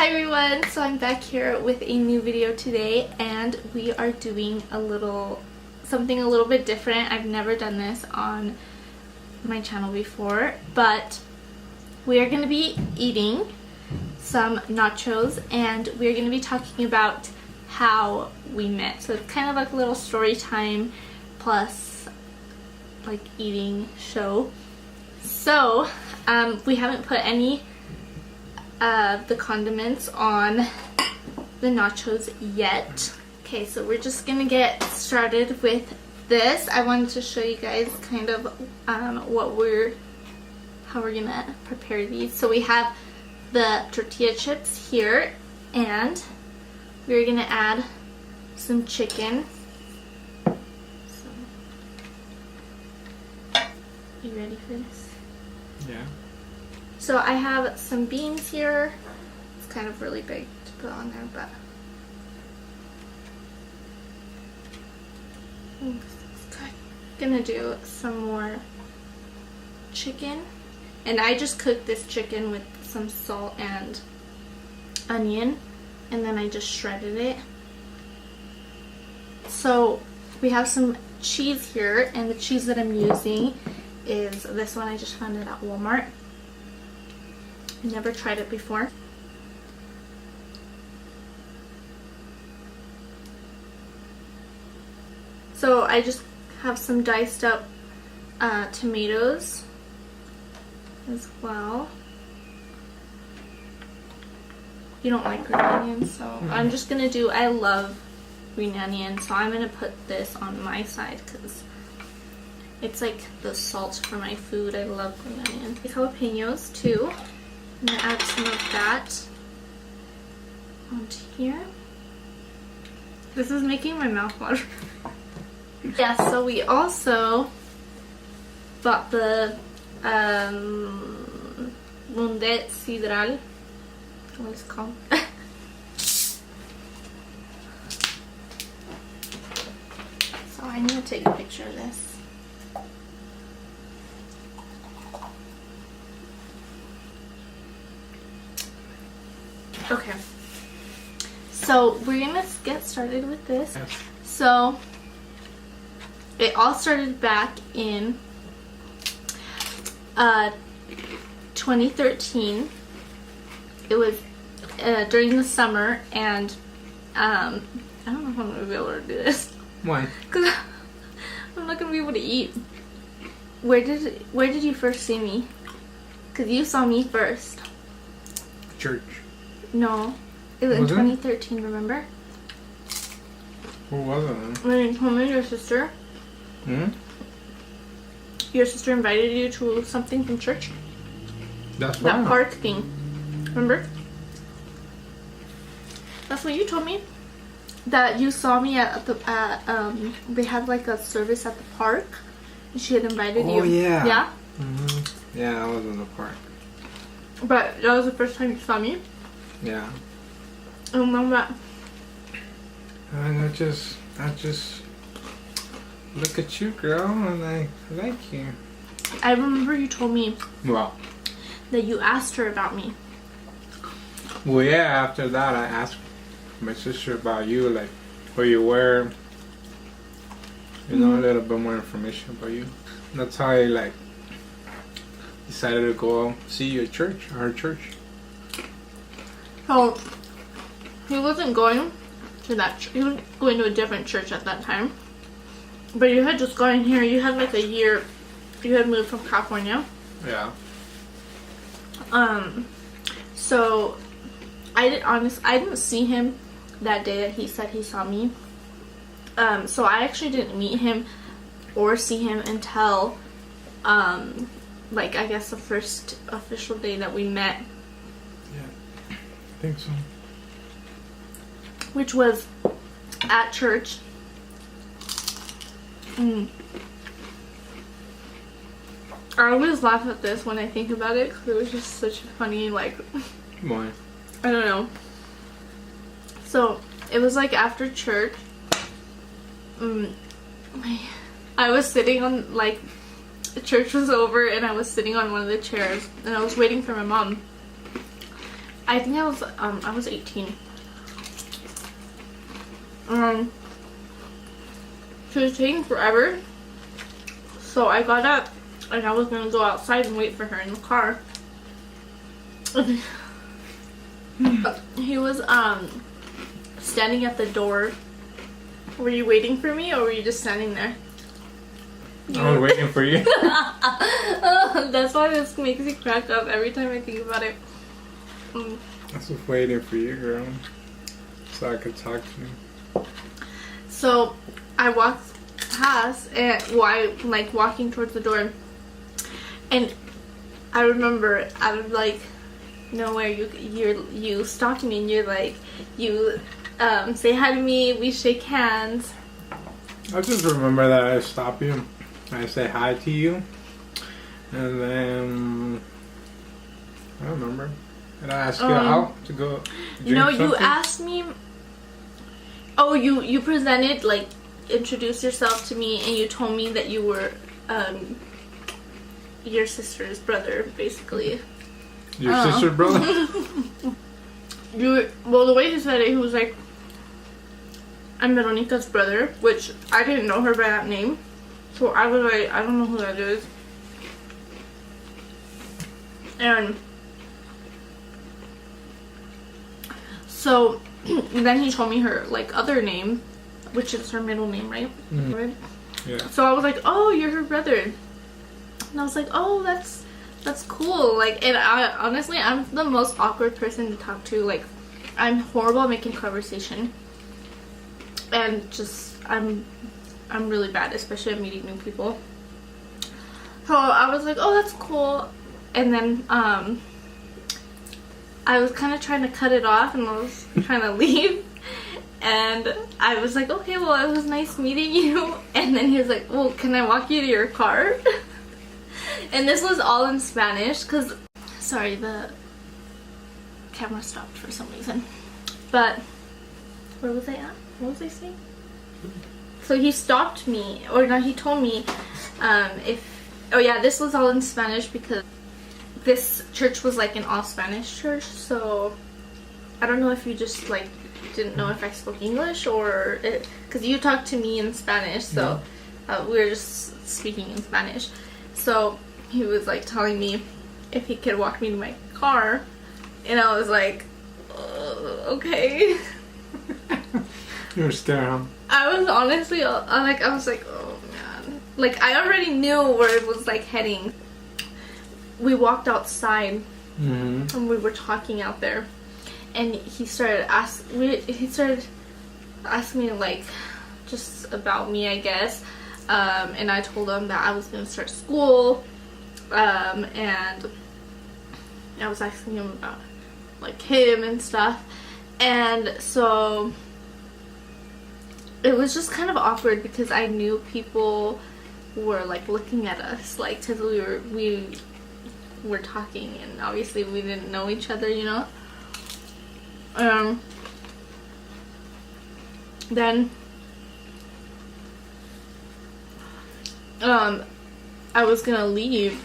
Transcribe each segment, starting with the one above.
Hi everyone, so I'm back here with a new video today and we are doing something a little bit different. I've never done this on my channel before, but we are going to be eating some nachos and we're going to be talking about how we met. So it's kind of like a little story time plus like eating show. So we haven't put any of the condiments on the nachos yet. Okay, so we're just gonna get started with this. I wanted to show you guys kind of how we're gonna prepare these. So we have the tortilla chips here and we're gonna add some chicken. So, you ready for this? Yeah. So I have some beans here. It's kind of really big to put on there, but I'm gonna do some more chicken. And I just cooked this chicken with some salt and onion, and then I just shredded it. So we have some cheese here, and the cheese that I'm using is this one. I just found it at Walmart. Never tried it before. So I just have some diced up tomatoes as well. You don't like green onions, so I'm just gonna do, I love green onion, so I'm gonna put this on my side because it's like the salt for my food. I love green onion. Jalapenos too. I'm going to add some of that onto here. This is making my mouth water. Yeah, so we also bought the Mundet Sidral. What is it called? So I need to take a picture of this. Okay, so we're gonna get started with this. Yes. So it all started back in 2013. It was during the summer, and I don't know if I'm gonna be able to do this. Why? Because I'm not gonna be able to eat. Where did you first see me? Because you saw me first. Church. No, it was in 2013, remember? Who was it? When you told me your sister. Hmm? Your sister invited you to something from church? That's that right. park thing. Remember? That's what you told me. That you saw me at the, they had like a service at the park. And she had invited you. Oh, yeah. Yeah? Mm-hmm. Yeah, I was in the park. But that was the first time you saw me? Yeah. I remember that. And I just look at you, girl, and I like you. I remember you told me Well. that you asked her about me. Well, yeah, after that I asked my sister about you, like where you were, you know, a little bit more information about you. That's how I like decided to go see your church, our church. So, he wasn't going to that he was going to a different church at that time. But you had just gotten here, you had like a year, you had moved from California. Yeah. So I didn't see him that day that he said he saw me. So I actually didn't meet him or see him until like I guess the first official day that we met. Yeah. I think so. Which was at church. I always laugh at this when I think about it because it was just such a funny, like, Why? I don't know. So it was like after church. I was sitting on, like, the church was over and I was sitting on one of the chairs and I was waiting for my mom. I think I was 18. She was taking forever, so I got up and I was gonna go outside and wait for her in the car. He was standing at the door. Were you waiting for me, or were you just standing there? I was waiting for you. That's why this makes me crack up every time I think about it. I was just waiting for you, girl, so I could talk to you. So I walked past, and I like walking towards the door, and I remember out of like nowhere you stopped me, and you're like, you say hi to me, we shake hands. I just remember that I stop you, I say hi to you, and then I don't remember. Did I ask you out to go drink No, something? you asked me. Oh, you presented, like, introduced yourself to me, and you told me that you were your sister's brother, basically. Your sister's brother? Well, the way he said it, he was like, I'm Veronica's brother, which I didn't know her by that name. So I was like, I don't know who that is. And so then he told me her like other name, which is her middle name, right? Mm. Right? Yeah. So I was like, oh, you're her brother. And I was like, oh, that's cool. Like, and I honestly, I'm the most awkward person to talk to. Like, I'm horrible at making conversation, and just I'm really bad, especially at meeting new people. So I was like, oh, that's cool. And then I was kind of trying to cut it off, and I was trying to leave. And I was like, okay, well, it was nice meeting you. And then he was like, well, can I walk you to your car? And this was all in Spanish, because, sorry, the camera stopped for some reason. But, where was I at? What was I saying? So he stopped me, or no, he told me oh yeah, this was all in Spanish because this church was like an all Spanish church, so I don't know if you just like didn't know if I spoke English, or because you talked to me in Spanish, so we were just speaking in Spanish. So he was like telling me if he could walk me to my car, and I was like, okay. You were scared, huh? I was honestly, I was like, oh man. Like, I already knew where it was like heading. We walked outside, and we were talking out there, and he started asking me like just about me, I guess. And I told him that I was gonna start school, and I was asking him about like him and stuff, and so it was just kind of awkward because I knew people were like looking at us, like, because we were talking, and obviously we didn't know each other, you know. Then I was gonna leave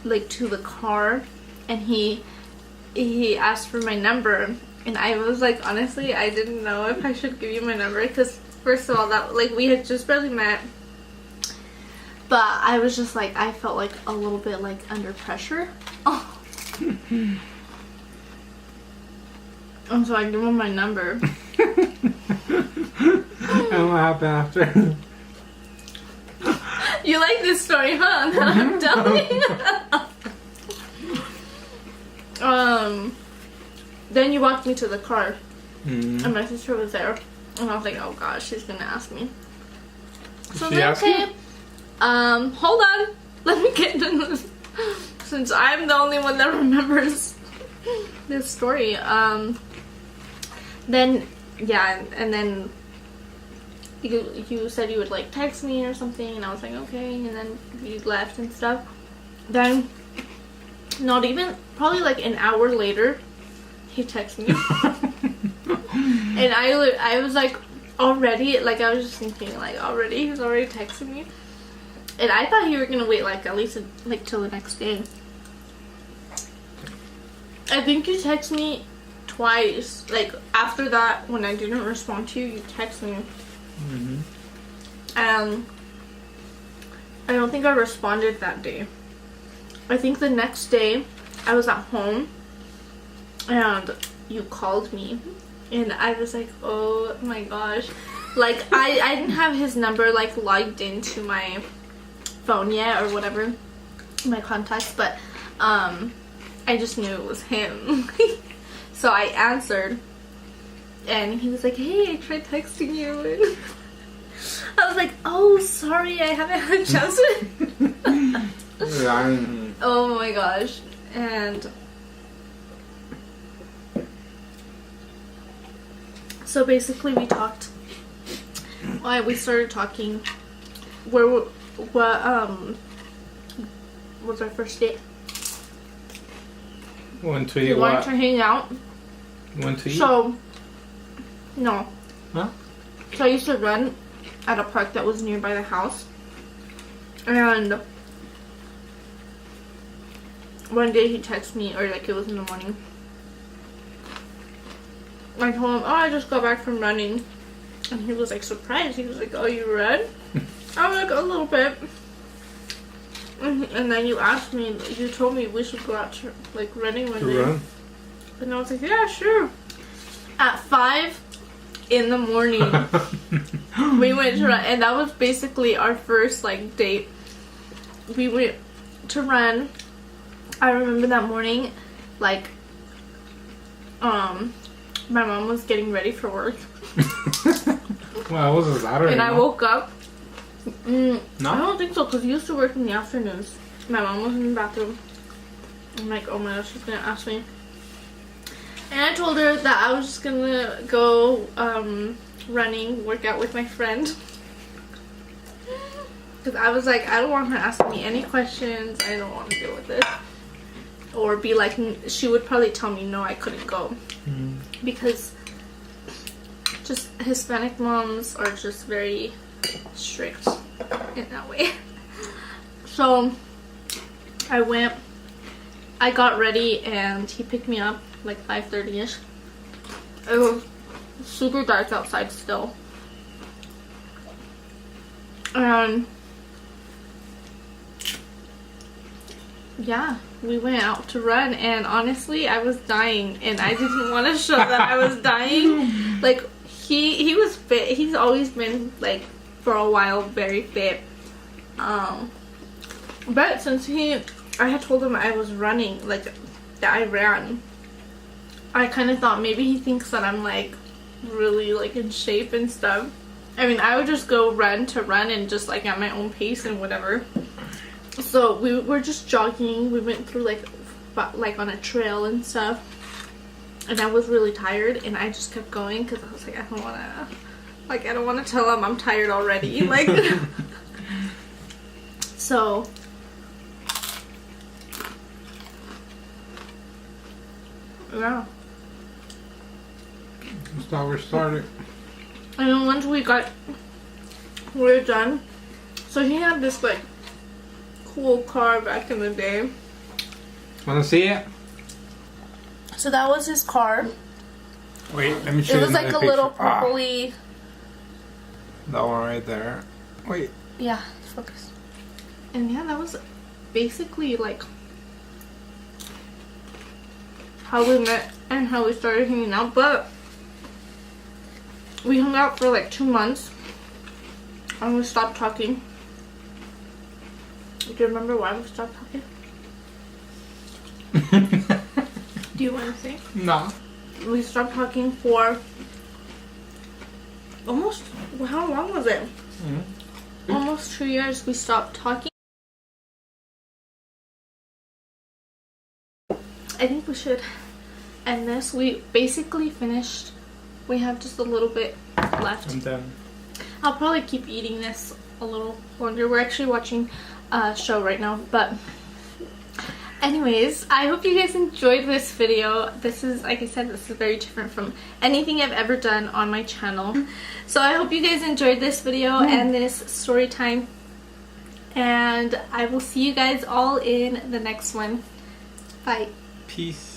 like to the car, and he asked for my number, and I was like, honestly, I didn't know if I should give you my number, because first of all, that like we had just barely met, but I was just like, I felt like a little bit like under pressure. Oh. And so I gave him my number. And what happened after? You like this story, huh? That I'm telling. Then you walked me to the car, and my sister was there, and I was like, oh gosh, she's gonna ask me. So I was like, okay, hold on, let me get to this, since I'm the only one that remembers this story. Then, yeah, and then you said you would like text me or something, and I was like, okay, and then you left and stuff. Then, not even, probably like an hour later, he texted me. And I was like, already, like, I was just thinking, like, he's already texting me. And I thought you were gonna wait, like, at least, like, till the next day. I think you text me twice. Like after that, when I didn't respond to you, you text me. And I don't think I responded that day. I think the next day I was at home and you called me and I was like, oh my gosh. Like I didn't have his number like logged into my phone yet or whatever, my contacts, but I just knew it was him. So I answered and he was like, hey, I tried texting you. And I was like, oh sorry, I haven't had a chance to. Oh my gosh. And so basically we talked, we started talking. What was our first date? Want to eat we wanted to hang out. Want to eat? So, no. Huh? So I used to run at a park that was nearby the house. And one day he texted me, or like it was in the morning. I told him, oh, I just got back from running. And he was like surprised. He was like, oh, you ran? I was like, a little bit. And then you asked me, you told me we should go out to, like, running one day. Run? And I was like, yeah, sure. At 5 in the morning, we went to run. And that was basically our first, like, date. We went to run. I remember that morning, like, my mom was getting ready for work. Well, it was a Saturday. And I woke up. No? I don't think so, because he used to work in the afternoons. My mom was in the bathroom. I'm like, oh my gosh, she's gonna ask me. And I told her that I was just gonna go running, work out with my friend. Because I was like, I don't want her asking me any questions. I don't want to deal with this. Or be like, she would probably tell me no, I couldn't go. Because just Hispanic moms are just very strict in that way. So I went, I got ready, and he picked me up like 5:30ish. It was super dark outside still. And yeah, we went out to run, and honestly I was dying and I didn't want to show that I was dying. Like he was fit. He's always been like for a while very fit. But since I had told him I was running, like that I ran, I kind of thought maybe he thinks that I'm like really like in shape and stuff. I mean, I would just go run to run and just like at my own pace and whatever. So we were just jogging. We went through like on a trail and stuff. And I was really tired, and I just kept going because I was like, I don't want to tell him I'm tired already. Like, so yeah. That's how we started. And then once we were done, so he had this like cool car back in the day. Wanna see it? So that was his car. Wait, let me show you. It was like a picture. little purpley. That one right there. Wait. Yeah, focus. And yeah, that was basically like how we met and how we started hanging out. But we hung out for like 2 months and we stopped talking. Do you remember why we stopped talking? Do you want to say? No. We stopped talking for almost, how long was it? Almost 2 years we stopped talking. I think we should end this. We basically finished. We have just a little bit left. I'm done. I'll probably keep eating this a little longer. We're actually watching a show right now, but anyways, I hope you guys enjoyed this video. This is, like I said, this is very different from anything I've ever done on my channel. So I hope you guys enjoyed this video and this story time. And I will see you guys all in the next one. Bye. Peace.